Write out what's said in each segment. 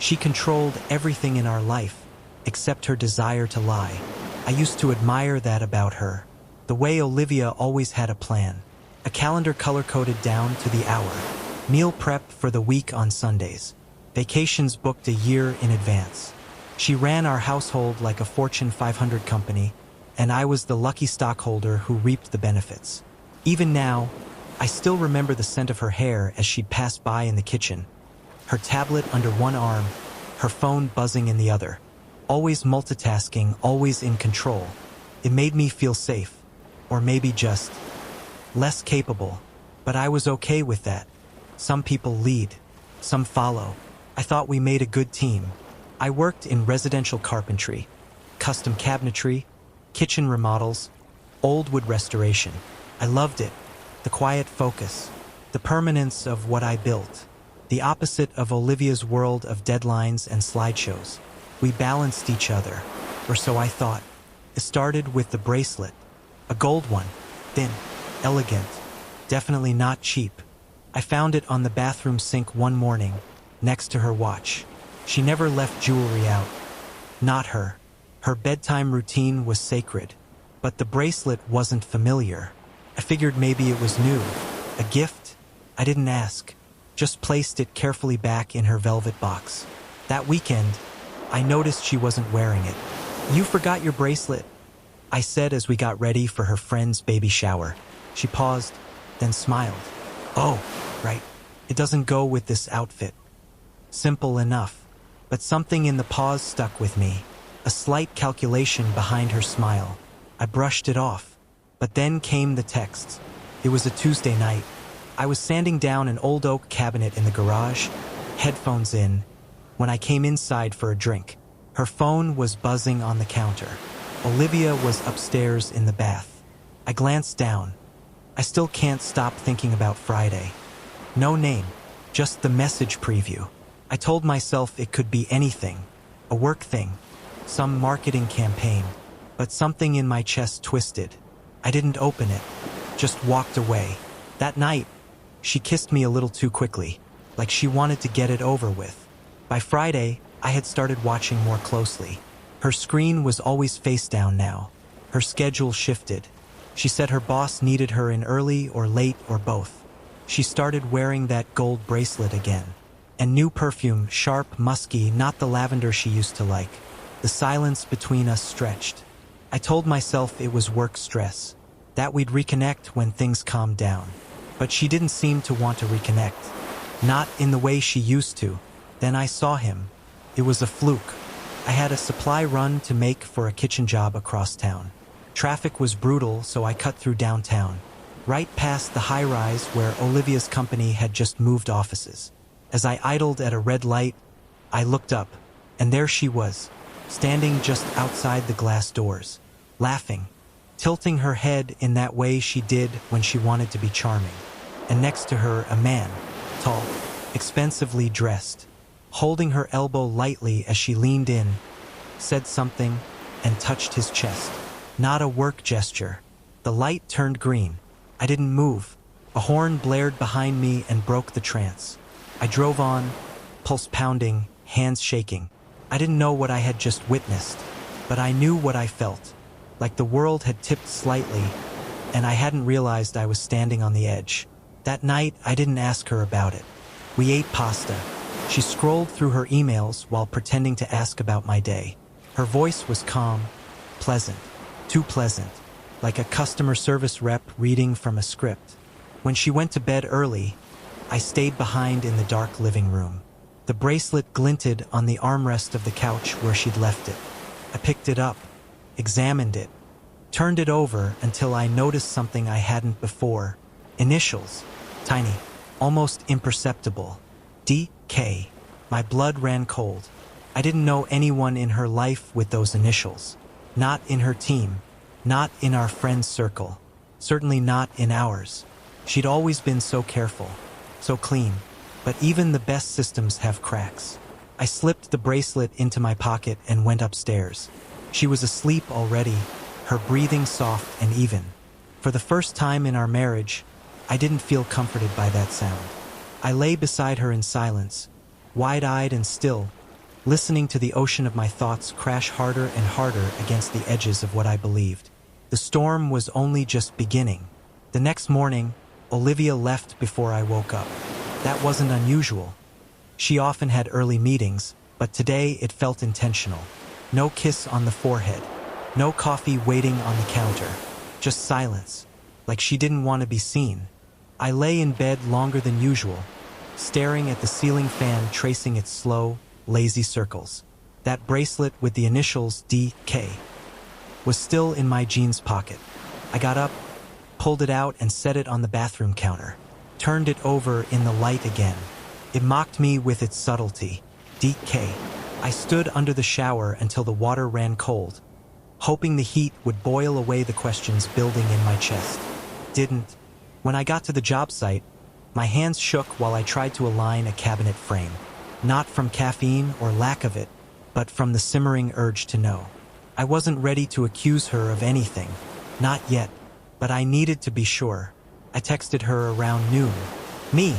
She controlled everything in our life, except her desire to lie. I used to admire that about her. The way Olivia always had a plan. A calendar color-coded down to the hour. Meal prep for the week on Sundays. Vacations booked a year in advance. She ran our household like a Fortune 500 company, and I was the lucky stockholder who reaped the benefits. Even now, I still remember the scent of her hair as she'd pass by in the kitchen. Her tablet under one arm, her phone buzzing in the other. Always multitasking, always in control. It made me feel safe, or maybe just less capable, but I was okay with that. Some people lead, some follow. I thought we made a good team. I worked in residential carpentry, custom cabinetry, kitchen remodels, old wood restoration. I loved it. The quiet focus, the permanence of what I built. The opposite of Olivia's world of deadlines and slideshows. We balanced each other, or so I thought. It started with the bracelet, a gold one, thin, elegant, definitely not cheap. I found it on the bathroom sink one morning, next to her watch. She never left jewelry out. Not her. Her bedtime routine was sacred, but the bracelet wasn't familiar. I figured maybe it was new, a gift. I didn't ask, just placed it carefully back in her velvet box. That weekend, I noticed she wasn't wearing it. "You forgot your bracelet," I said as we got ready for her friend's baby shower. She paused, then smiled. "Oh, right. It doesn't go with this outfit." Simple enough, but something in the pause stuck with me. A slight calculation behind her smile. I brushed it off, but then came the texts. It was a Tuesday night. I was sanding down an old oak cabinet in the garage, headphones in, when I came inside for a drink. Her phone was buzzing on the counter. Olivia was upstairs in the bath. I glanced down. I still can't stop thinking about Friday. No name, just the message preview. I told myself it could be anything, a work thing, some marketing campaign, but something in my chest twisted. I didn't open it, just walked away. That night, she kissed me a little too quickly, like she wanted to get it over with. By Friday, I had started watching more closely. Her screen was always face down now. Her schedule shifted. She said her boss needed her in early or late or both. She started wearing that gold bracelet again. And new perfume, sharp, musky, not the lavender she used to like. The silence between us stretched. I told myself it was work stress, that we'd reconnect when things calmed down. But she didn't seem to want to reconnect. Not in the way she used to. Then I saw him. It was a fluke. I had a supply run to make for a kitchen job across town. Traffic was brutal, so I cut through downtown, right past the high-rise where Olivia's company had just moved offices. As I idled at a red light, I looked up, and there she was, standing just outside the glass doors, laughing, tilting her head in that way she did when she wanted to be charming. And next to her, a man, tall, expensively dressed, holding her elbow lightly as she leaned in, said something, and touched his chest. Not a work gesture. The light turned green. I didn't move. A horn blared behind me and broke the trance. I drove on, pulse pounding, hands shaking. I didn't know what I had just witnessed, but I knew what I felt, like the world had tipped slightly, and I hadn't realized I was standing on the edge. That night, I didn't ask her about it. We ate pasta. She scrolled through her emails while pretending to ask about my day. Her voice was calm, pleasant, too pleasant, like a customer service rep reading from a script. When she went to bed early, I stayed behind in the dark living room. The bracelet glinted on the armrest of the couch where she'd left it. I picked it up, examined it, turned it over until I noticed something I hadn't before. Initials, tiny, almost imperceptible. D.K. My blood ran cold. I didn't know anyone in her life with those initials. Not in her team, not in our friends' circle, certainly not in ours. She'd always been so careful, so clean, but even the best systems have cracks. I slipped the bracelet into my pocket and went upstairs. She was asleep already, her breathing soft and even. For the first time in our marriage, I didn't feel comforted by that sound. I lay beside her in silence, wide-eyed and still, listening to the ocean of my thoughts crash harder and harder against the edges of what I believed. The storm was only just beginning. The next morning, Olivia left before I woke up. That wasn't unusual. She often had early meetings, but today it felt intentional. No kiss on the forehead. No coffee waiting on the counter. Just silence, like she didn't want to be seen. I lay in bed longer than usual, staring at the ceiling fan tracing its slow, lazy circles. That bracelet with the initials DK was still in my jeans pocket. I got up, pulled it out and set it on the bathroom counter. Turned it over in the light again. It mocked me with its subtlety. DK. I stood under the shower until the water ran cold, hoping the heat would boil away the questions building in my chest. Didn't. When I got to the job site, my hands shook while I tried to align a cabinet frame. Not from caffeine or lack of it, but from the simmering urge to know. I wasn't ready to accuse her of anything. Not yet, but I needed to be sure. I texted her around noon. Me.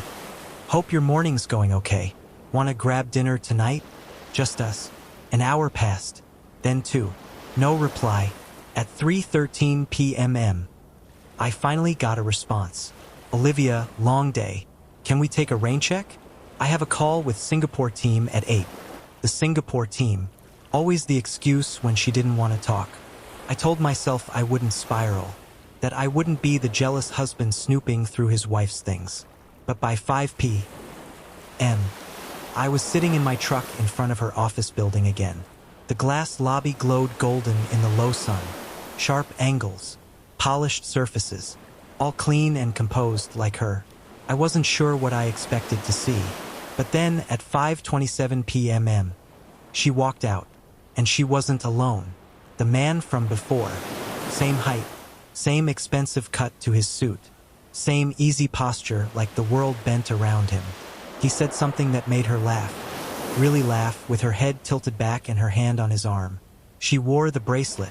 Hope your morning's going okay. Wanna grab dinner tonight? Just us. An hour passed. Then 2. No reply. At 3:13 p.m. I finally got a response. Olivia, long day. Can we take a rain check? I have a call with Singapore team at 8. The Singapore team. Always the excuse when she didn't want to talk. I told myself I wouldn't spiral. That I wouldn't be the jealous husband snooping through his wife's things. But by 5 p.m., I was sitting in my truck in front of her office building again. The glass lobby glowed golden in the low sun. Sharp angles, polished surfaces, all clean and composed like her. I wasn't sure what I expected to see. But then at 5:27 p.m., she walked out. And she wasn't alone. The man from before. Same height, same expensive cut to his suit. Same easy posture like the world bent around him. He said something that made her laugh. Really laugh, with her head tilted back and her hand on his arm. She wore the bracelet.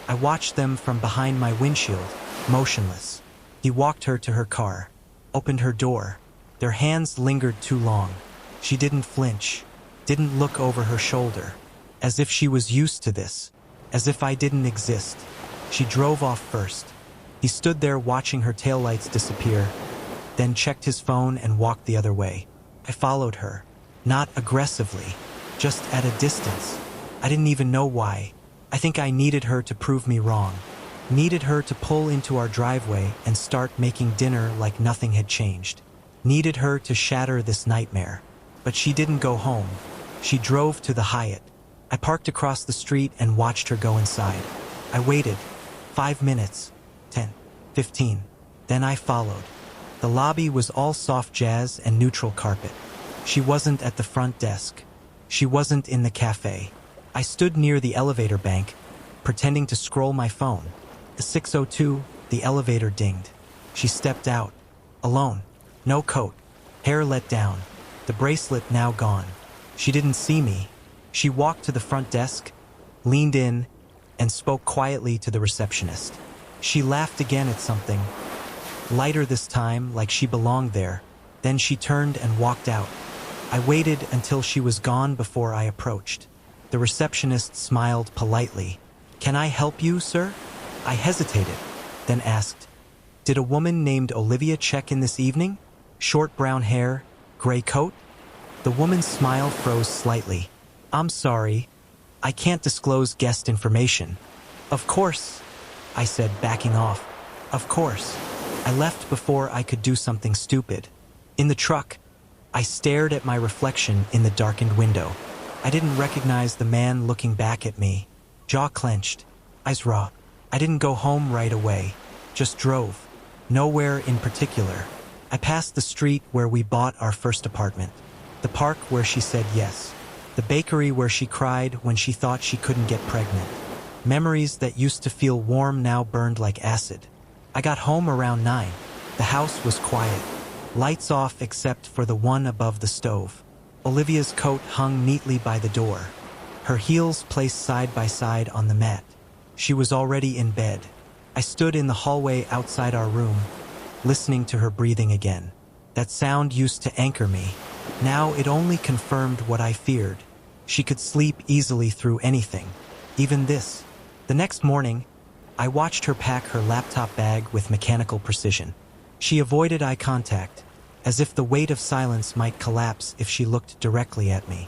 I watched them from behind my windshield, motionless. He walked her to her car, opened her door. Their hands lingered too long. She didn't flinch, didn't look over her shoulder, as if she was used to this, as if I didn't exist. She drove off first. He stood there watching her taillights disappear, then checked his phone and walked the other way. I followed her, not aggressively, just at a distance. I didn't even know why. I think I needed her to prove me wrong. Needed her to pull into our driveway and start making dinner like nothing had changed. Needed her to shatter this nightmare. But she didn't go home. She drove to the Hyatt. I parked across the street and watched her go inside. I waited. 5 minutes. 10. 15. Then I followed. The lobby was all soft jazz and neutral carpet. She wasn't at the front desk. She wasn't in the cafe. I stood near the elevator bank, pretending to scroll my phone. At 6:02, the elevator dinged. She stepped out. Alone. No coat. Hair let down. The bracelet now gone. She didn't see me. She walked to the front desk, leaned in, and spoke quietly to the receptionist. She laughed again at something, lighter this time, like she belonged there. Then she turned and walked out. I waited until she was gone before I approached. The receptionist smiled politely. "Can I help you, sir?" I hesitated, then asked, "Did a woman named Olivia check in this evening? Short brown hair, gray coat?" The woman's smile froze slightly. "I'm sorry. I can't disclose guest information." "Of course," I said, backing off. "Of course." I left before I could do something stupid. In the truck, I stared at my reflection in the darkened window. I didn't recognize the man looking back at me. Jaw clenched, eyes raw. I didn't go home right away, just drove. Nowhere in particular. I passed the street where we bought our first apartment. The park where she said yes. The bakery where she cried when she thought she couldn't get pregnant. Memories that used to feel warm now burned like acid. I got home around 9. The house was quiet. Lights off except for the one above the stove. Olivia's coat hung neatly by the door. Her heels placed side by side on the mat. She was already in bed. I stood in the hallway outside our room, listening to her breathing again. That sound used to anchor me. Now it only confirmed what I feared. She could sleep easily through anything, even this. The next morning, I watched her pack her laptop bag with mechanical precision. She avoided eye contact, as if the weight of silence might collapse if she looked directly at me.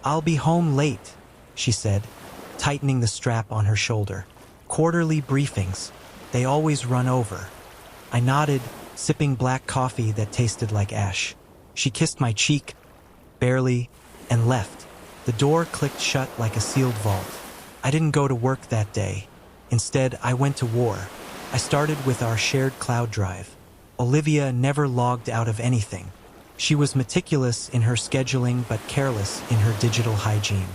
"I'll be home late," she said, tightening the strap on her shoulder. "Quarterly briefings. They always run over." I nodded, sipping black coffee that tasted like ash. She kissed my cheek, barely, and left. The door clicked shut like a sealed vault. I didn't go to work that day. Instead, I went to war. I started with our shared cloud drive. Olivia never logged out of anything. She was meticulous in her scheduling but careless in her digital hygiene.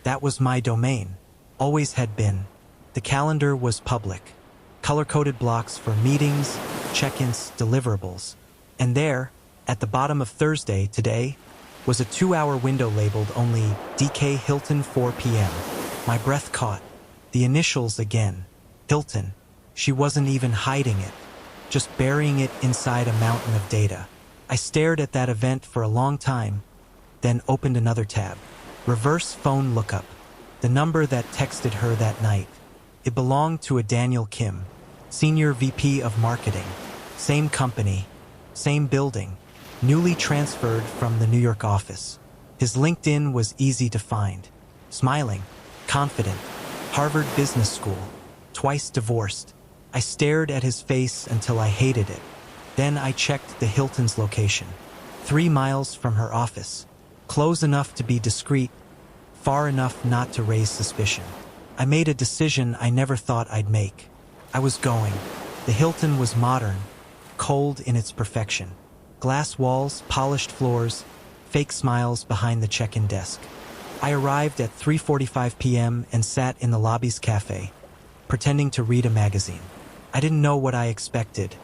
That was my domain. Always had been. The calendar was public. Color-coded blocks for meetings, check-ins, deliverables. And there, at the bottom of Thursday, today, was a 2-hour window labeled only DK Hilton 4 p.m. My breath caught. The initials again. Hilton. She wasn't even hiding it, just burying it inside a mountain of data. I stared at that event for a long time, then opened another tab. Reverse phone lookup. The number that texted her that night. It belonged to a Daniel Kim, Senior VP of Marketing. Same company, same building, newly transferred from the New York office. His LinkedIn was easy to find. Smiling, confident, Harvard Business School, twice divorced. I stared at his face until I hated it. Then I checked the Hilton's location. 3 miles from her office. Close enough to be discreet, far enough not to raise suspicion. I made a decision I never thought I'd make. I was going. The Hilton was modern, cold in its perfection. Glass walls, polished floors, fake smiles behind the check-in desk. I arrived at 3:45 p.m. and sat in the lobby's cafe, pretending to read a magazine. I didn't know what I expected.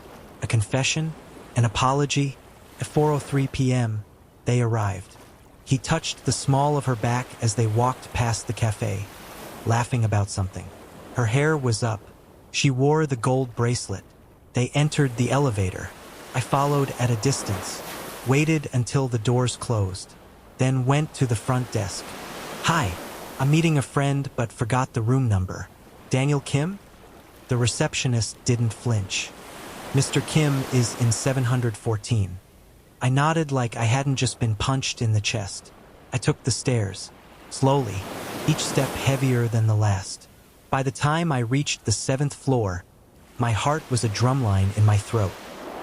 A confession? An apology? At 4:03 p.m., they arrived. He touched the small of her back as they walked past the cafe, laughing about something. Her hair was up. She wore the gold bracelet. They entered the elevator. I followed at a distance, waited until the doors closed, then went to the front desk. "Hi, I'm meeting a friend but forgot the room number. Daniel Kim?" The receptionist didn't flinch. "Mr. Kim is in 714. I nodded like I hadn't just been punched in the chest. I took the stairs, slowly, each step heavier than the last. By the time I reached the 7th floor, my heart was a drumline in my throat.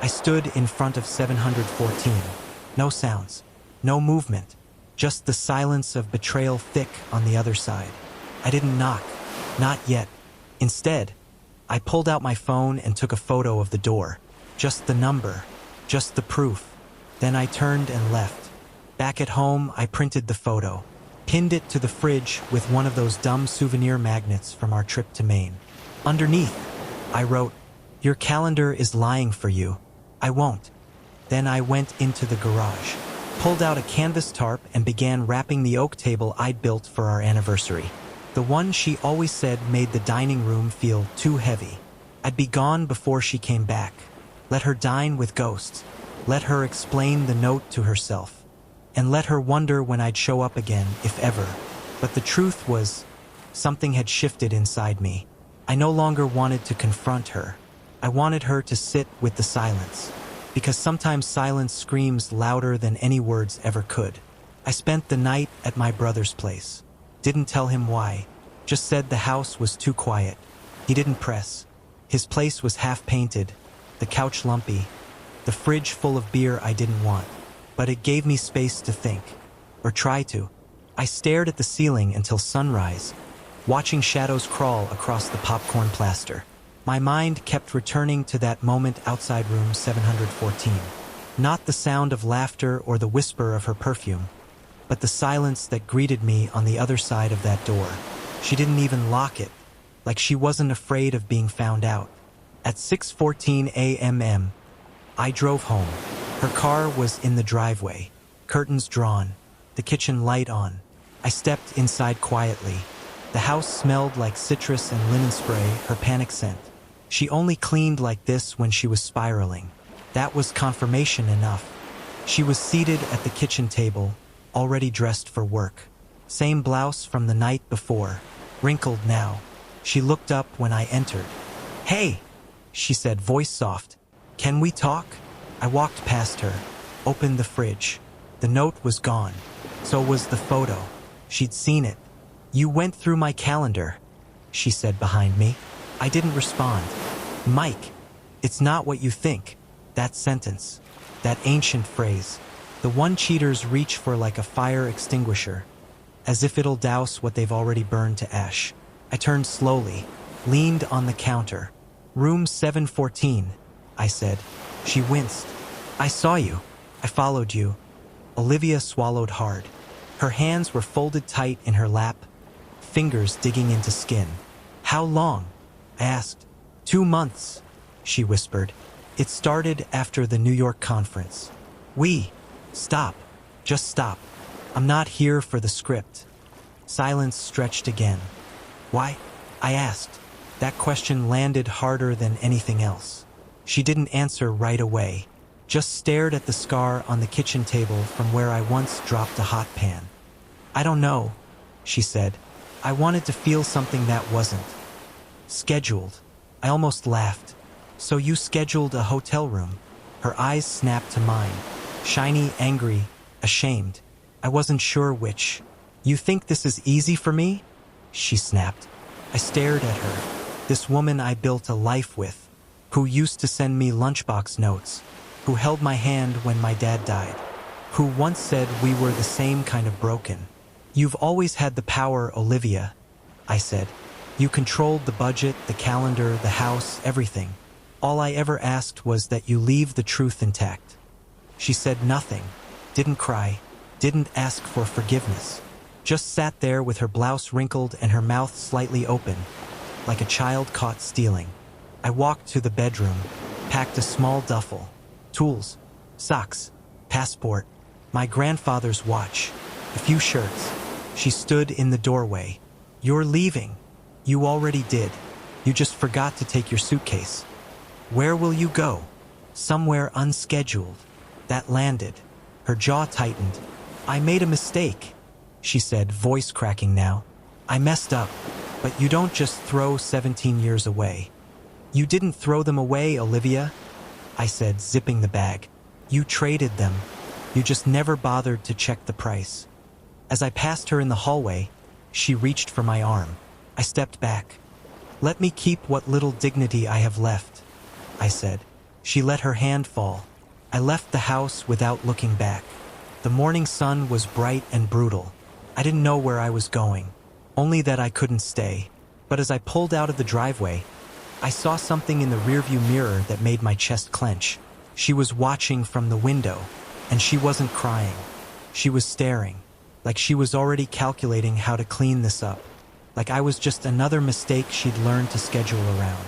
I stood in front of 714. No sounds, no movement, just the silence of betrayal thick on the other side. I didn't knock, not yet. Instead, I pulled out my phone and took a photo of the door. Just the number, just the proof. Then I turned and left. Back at home, I printed the photo, pinned it to the fridge with one of those dumb souvenir magnets from our trip to Maine. Underneath, I wrote, "Your calendar is lying for you. I won't." Then I went into the garage, pulled out a canvas tarp and began wrapping the oak table I'd built for our anniversary. The one she always said made the dining room feel too heavy. I'd be gone before she came back. Let her dine with ghosts. Let her explain the note to herself. And let her wonder when I'd show up again, if ever. But the truth was, something had shifted inside me. I no longer wanted to confront her. I wanted her to sit with the silence. Because sometimes silence screams louder than any words ever could. I spent the night at my brother's place. Didn't tell him why. Just said the house was too quiet. He didn't press. His place was half-painted, the couch lumpy, the fridge full of beer I didn't want. But it gave me space to think, or try to. I stared at the ceiling until sunrise, watching shadows crawl across the popcorn plaster. My mind kept returning to that moment outside room 714. Not the sound of laughter or the whisper of her perfume, but the silence that greeted me on the other side of that door. She didn't even lock it, like she wasn't afraid of being found out. At 6:14 a.m., I drove home. Her car was in the driveway, curtains drawn, the kitchen light on. I stepped inside quietly. The house smelled like citrus and linen spray, her panic scent. She only cleaned like this when she was spiraling. That was confirmation enough. She was seated at the kitchen table, already dressed for work. Same blouse from the night before, wrinkled now. She looked up when I entered. "Hey," she said, voice soft. "Can we talk?" I walked past her, opened the fridge. The note was gone. So was the photo. She'd seen it. "You went through my calendar," she said behind me. I didn't respond. "Mike, it's not what you think." That sentence, that ancient phrase, the one cheaters reach for like a fire extinguisher, as if it'll douse what they've already burned to ash. I turned slowly, leaned on the counter. "Room 714, I said. She winced. "I saw you. I followed you." Olivia swallowed hard. Her hands were folded tight in her lap, fingers digging into skin. "How long?" I asked. 2 months, she whispered. "It started after the New York conference." Stop. Just stop. I'm not here for the script." Silence stretched again. "Why?" I asked. That question landed harder than anything else. She didn't answer right away, just stared at the scar on the kitchen table from where I once dropped a hot pan. "I don't know," she said. "I wanted to feel something that wasn't scheduled." I almost laughed. "So you scheduled a hotel room?" Her eyes snapped to mine, shiny, angry, ashamed. I wasn't sure which. "You think this is easy for me?" she snapped. I stared at her, this woman I built a life with, who used to send me lunchbox notes, who held my hand when my dad died, who once said we were the same kind of broken. "You've always had the power, Olivia," I said. "You controlled the budget, the calendar, the house, everything. All I ever asked was that you leave the truth intact." She said nothing, didn't cry, didn't ask for forgiveness. Just sat there with her blouse wrinkled and her mouth slightly open, like a child caught stealing. I walked to the bedroom, packed a small duffel, tools, socks, passport, my grandfather's watch, a few shirts. She stood in the doorway. "You're leaving." "You already did. You just forgot to take your suitcase." "Where will you go?" "Somewhere unscheduled." That landed. Her jaw tightened. "I made a mistake," she said, voice cracking now. "I messed up, but you don't just throw 17 years away." "You didn't throw them away, Olivia," I said, zipping the bag. "You traded them. You just never bothered to check the price." As I passed her in the hallway, she reached for my arm. I stepped back. "Let me keep what little dignity I have left," I said. She let her hand fall. I left the house without looking back. The morning sun was bright and brutal. I didn't know where I was going, only that I couldn't stay. But as I pulled out of the driveway, I saw something in the rearview mirror that made my chest clench. She was watching from the window, and she wasn't crying. She was staring, like she was already calculating how to clean this up, like I was just another mistake she'd learned to schedule around.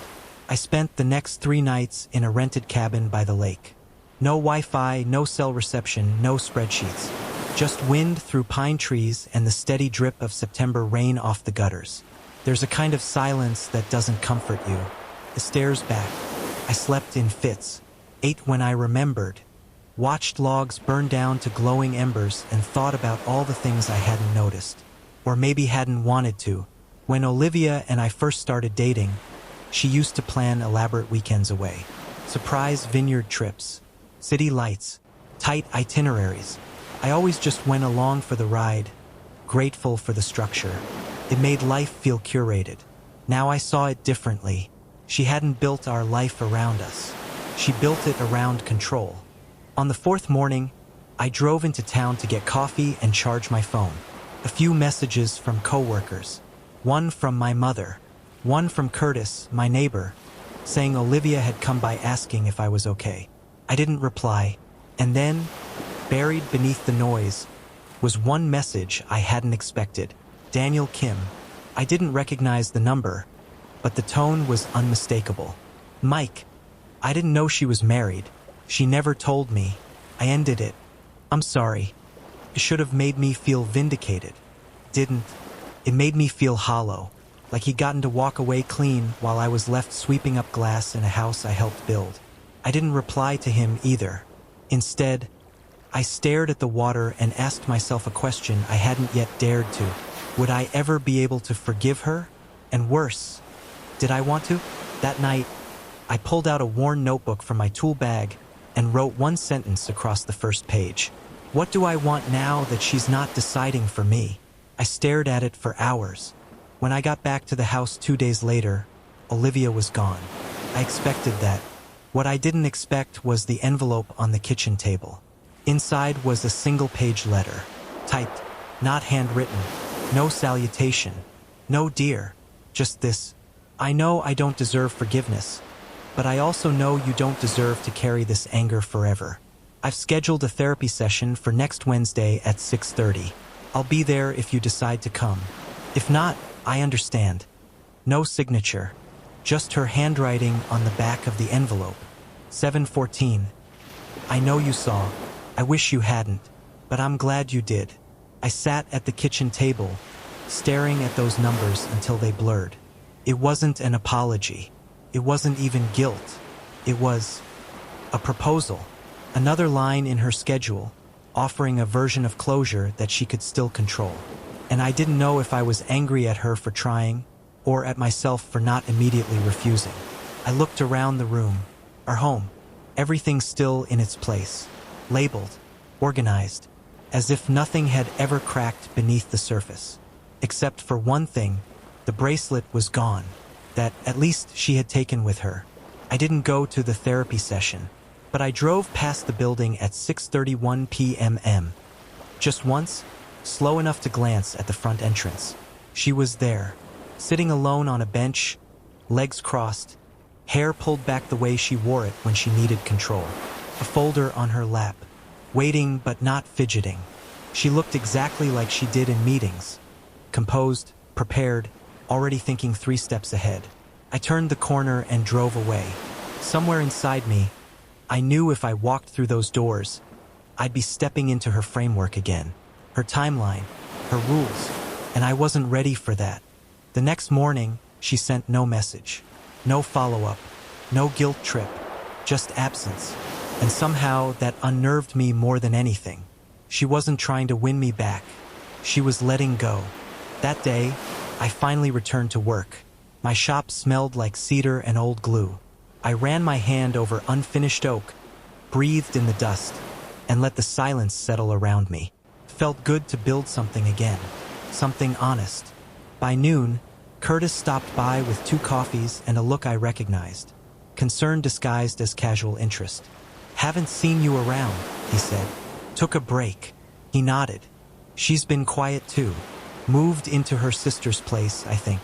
I spent the next 3 nights in a rented cabin by the lake. No Wi-Fi, no cell reception, no spreadsheets. Just wind through pine trees and the steady drip of September rain off the gutters. There's a kind of silence that doesn't comfort you. It stares back. I slept in fits, ate when I remembered, watched logs burn down to glowing embers and thought about all the things I hadn't noticed, or maybe hadn't wanted to. When Olivia and I first started dating, she used to plan elaborate weekends away. Surprise vineyard trips, city lights, tight itineraries. I always just went along for the ride, grateful for the structure. It made life feel curated. Now I saw it differently. She hadn't built our life around us. She built it around control. On the 4th morning, I drove into town to get coffee and charge my phone. A few messages from coworkers. One from my mother. One from Curtis, my neighbor, saying Olivia had come by asking if I was okay. I didn't reply. And then, buried beneath the noise, was one message I hadn't expected. Daniel Kim. I didn't recognize the number, but the tone was unmistakable. "Mike, I didn't know she was married. She never told me. I ended it. I'm sorry. It should have made me feel vindicated. Didn't. It made me feel hollow, like he'd gotten to walk away clean while I was left sweeping up glass in a house I helped build. I didn't reply to him either. Instead, I stared at the water and asked myself a question I hadn't yet dared to. Would I ever be able to forgive her? And worse, did I want to? That night, I pulled out a worn notebook from my tool bag and wrote one sentence across the first page. What do I want now that she's not deciding for me? I stared at it for hours. When I got back to the house 2 days later, Olivia was gone. I expected that. What I didn't expect was the envelope on the kitchen table. Inside was a single-page letter, typed, not handwritten, no salutation, no dear, just this. I know I don't deserve forgiveness, but I also know you don't deserve to carry this anger forever. I've scheduled a therapy session for next Wednesday at 6:30. I'll be there if you decide to come. If not, I understand. No signature, just her handwriting on the back of the envelope. 7:14. I know you saw. I wish you hadn't, but I'm glad you did. I sat at the kitchen table, staring at those numbers until they blurred. It wasn't an apology. It wasn't even guilt. It was a proposal. Another line in her schedule, offering a version of closure that she could still control. And I didn't know if I was angry at her for trying, or at myself for not immediately refusing. I looked around the room, our home, everything still in its place, labeled, organized, as if nothing had ever cracked beneath the surface. Except for one thing, the bracelet was gone, that at least she had taken with her. I didn't go to the therapy session, but I drove past the building at 6:31 p.m. Just once, slow enough to glance at the front entrance. She was there, sitting alone on a bench, legs crossed, hair pulled back the way she wore it when she needed control. A folder on her lap, waiting but not fidgeting. She looked exactly like she did in meetings, composed, prepared, already thinking 3 steps ahead. I turned the corner and drove away. Somewhere inside me, I knew if I walked through those doors, I'd be stepping into her framework again, her timeline, her rules, and I wasn't ready for that. The next morning, she sent no message, no follow-up, no guilt trip, just absence. And somehow that unnerved me more than anything. She wasn't trying to win me back. She was letting go. That day, I finally returned to work. My shop smelled like cedar and old glue. I ran my hand over unfinished oak, breathed in the dust, and let the silence settle around me. Felt good to build something again, something honest. By noon, Curtis stopped by with 2 coffees and a look I recognized, concern disguised as casual interest. Haven't seen you around, he said. Took a break. He nodded. She's been quiet too. Moved into her sister's place, I think.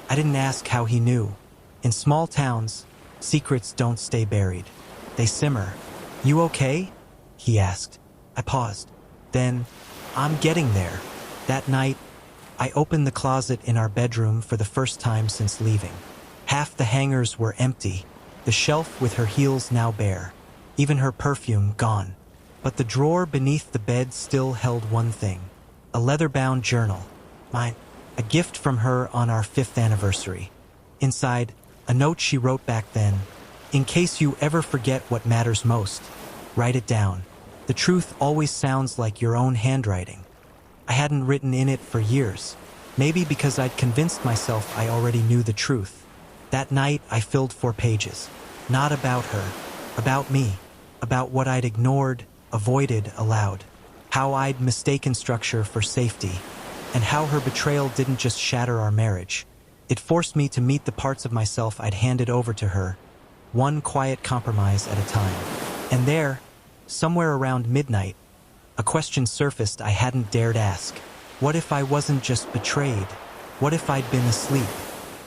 I didn't ask how he knew. In small towns, secrets don't stay buried. They simmer. You okay? He asked. I paused. Then, I'm getting there. That night, I opened the closet in our bedroom for the first time since leaving. Half the hangers were empty, the shelf with her heels now bare, even her perfume gone. But the drawer beneath the bed still held one thing, a leather-bound journal. Mine, a gift from her on our 5th anniversary. Inside, a note she wrote back then, in case you ever forget what matters most, write it down. The truth always sounds like your own handwriting. I hadn't written in it for years, maybe because I'd convinced myself I already knew the truth. That night, I filled 4 pages. Not about her, about me, about what I'd ignored, avoided, allowed. How I'd mistaken structure for safety, and how her betrayal didn't just shatter our marriage. It forced me to meet the parts of myself I'd handed over to her, one quiet compromise at a time. And there, somewhere around midnight, a question surfaced I hadn't dared ask. What if I wasn't just betrayed? What if I'd been asleep?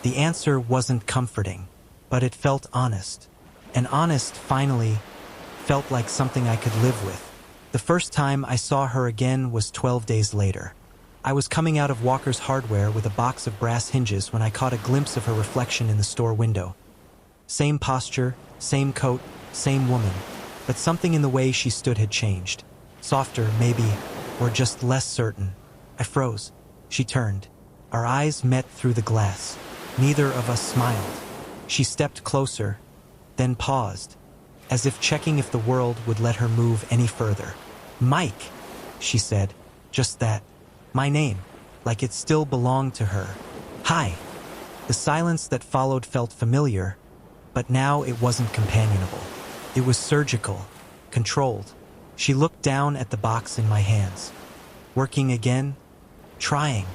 The answer wasn't comforting, but it felt honest. And honest, finally, felt like something I could live with. The first time I saw her again was 12 days later. I was coming out of Walker's Hardware with a box of brass hinges when I caught a glimpse of her reflection in the store window. Same posture, same coat, same woman, but something in the way she stood had changed. Softer, maybe, or just less certain. I froze. She turned. Our eyes met through the glass. Neither of us smiled. She stepped closer, then paused, as if checking if the world would let her move any further. Mike, she said. Just that. My name. Like it still belonged to her. Hi. The silence that followed felt familiar, but now it wasn't companionable. It was surgical, controlled. She looked down at the box in my hands. Working again? Trying.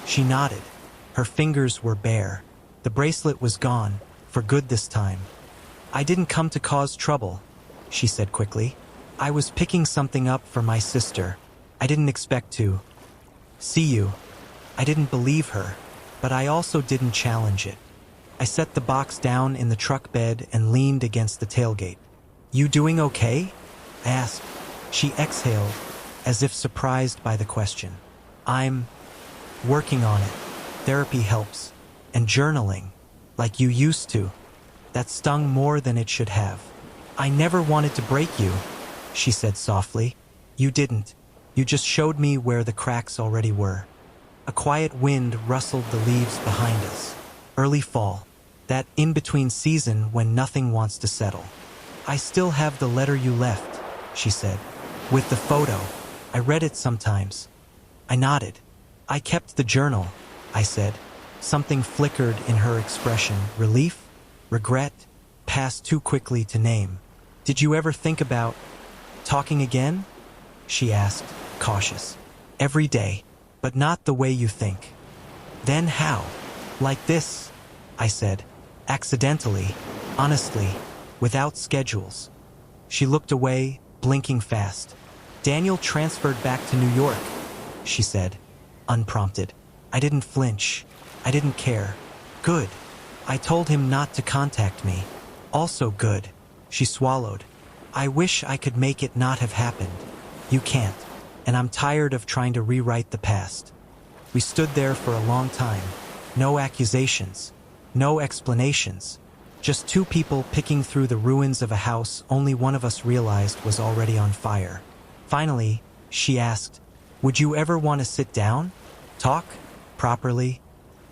She nodded. Her fingers were bare. The bracelet was gone, for good this time. I didn't come to cause trouble, she said quickly. I was picking something up for my sister. I didn't expect to. See you. I didn't believe her, but I also didn't challenge it. I set the box down in the truck bed and leaned against the tailgate. You doing okay? I asked. She exhaled, as if surprised by the question. I'm working on it. Therapy helps. And journaling, like you used to. That stung more than it should have. I never wanted to break you, she said softly. You didn't. You just showed me where the cracks already were. A quiet wind rustled the leaves behind us. Early fall. That in-between season when nothing wants to settle. I still have the letter you left, she said. With the photo. I read it sometimes. I nodded. I kept the journal, I said. Something flickered in her expression. Relief? Regret? Passed too quickly to name. Did you ever think about talking again? She asked, cautious. Every day, but not the way you think. Then how? Like this, I said. Accidentally, honestly, without schedules. She looked away, blinking fast. Daniel transferred back to New York, she said, unprompted. I didn't flinch. I didn't care. Good. I told him not to contact me. Also good. She swallowed. I wish I could make it not have happened. You can't. And I'm tired of trying to rewrite the past. We stood there for a long time. No accusations. No explanations. Just two people picking through the ruins of a house only one of us realized was already on fire. Finally, she asked, would you ever want to sit down? Talk? Properly?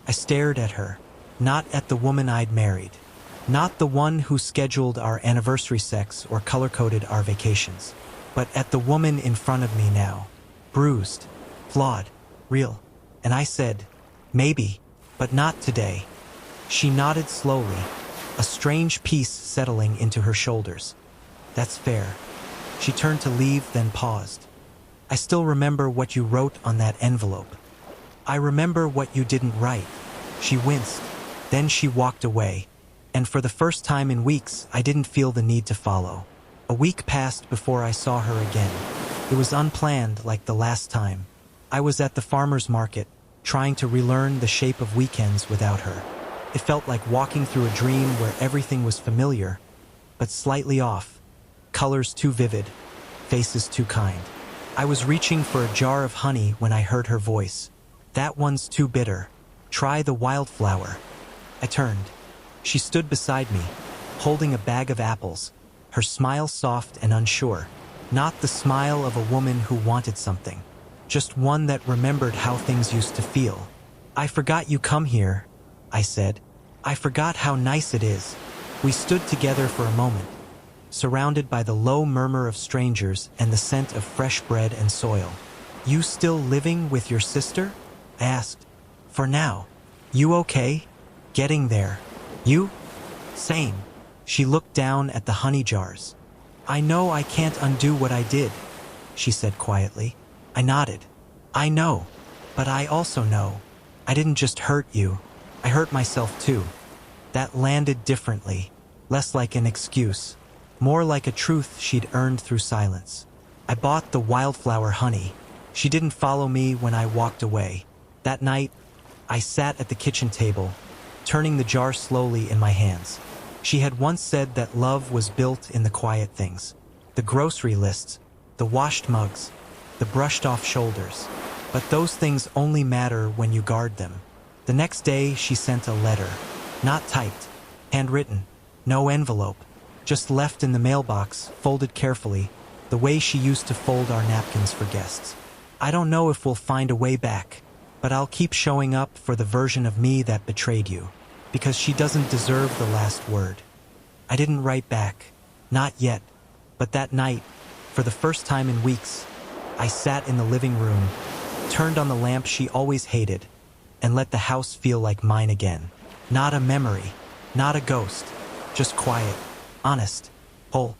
I stared at her. Not at the woman I'd married. Not the one who scheduled our anniversary sex or color-coded our vacations. But at the woman in front of me now. Bruised. Flawed. Real. And I said, maybe, but not today. She nodded slowly, a strange peace settling into her shoulders. That's fair. She turned to leave, then paused. I still remember what you wrote on that envelope. I remember what you didn't write. She winced. Then she walked away. And for the first time in weeks, I didn't feel the need to follow. A week passed before I saw her again. It was unplanned like the last time. I was at the farmer's market, trying to relearn the shape of weekends without her. It felt like walking through a dream where everything was familiar, but slightly off. Colors too vivid, faces too kind. I was reaching for a jar of honey when I heard her voice. That one's too bitter. Try the wildflower. I turned. She stood beside me, holding a bag of apples, her smile soft and unsure. Not the smile of a woman who wanted something, just one that remembered how things used to feel. I forgot you come here, I said. I forgot how nice it is. We stood together for a moment, surrounded by the low murmur of strangers and the scent of fresh bread and soil. You still living with your sister? I asked. For now. You okay? Getting there. You? Same. She looked down at the honey jars. I know I can't undo what I did, she said quietly. I nodded. I know. But I also know. I didn't just hurt you. I hurt myself too. That landed differently. Less like an excuse. More like a truth she'd earned through silence. I bought the wildflower honey. She didn't follow me when I walked away. That night, I sat at the kitchen table, turning the jar slowly in my hands. She had once said that love was built in the quiet things. The grocery lists, the washed mugs, the brushed-off shoulders. But those things only matter when you guard them. The next day, she sent a letter. Not typed, handwritten, no envelope. Just left in the mailbox, folded carefully, the way she used to fold our napkins for guests. I don't know if we'll find a way back, but I'll keep showing up for the version of me that betrayed you, because she doesn't deserve the last word. I didn't write back, not yet, but that night, for the first time in weeks, I sat in the living room, turned on the lamp she always hated, and let the house feel like mine again. Not a memory, not a ghost, just quiet, honest, whole.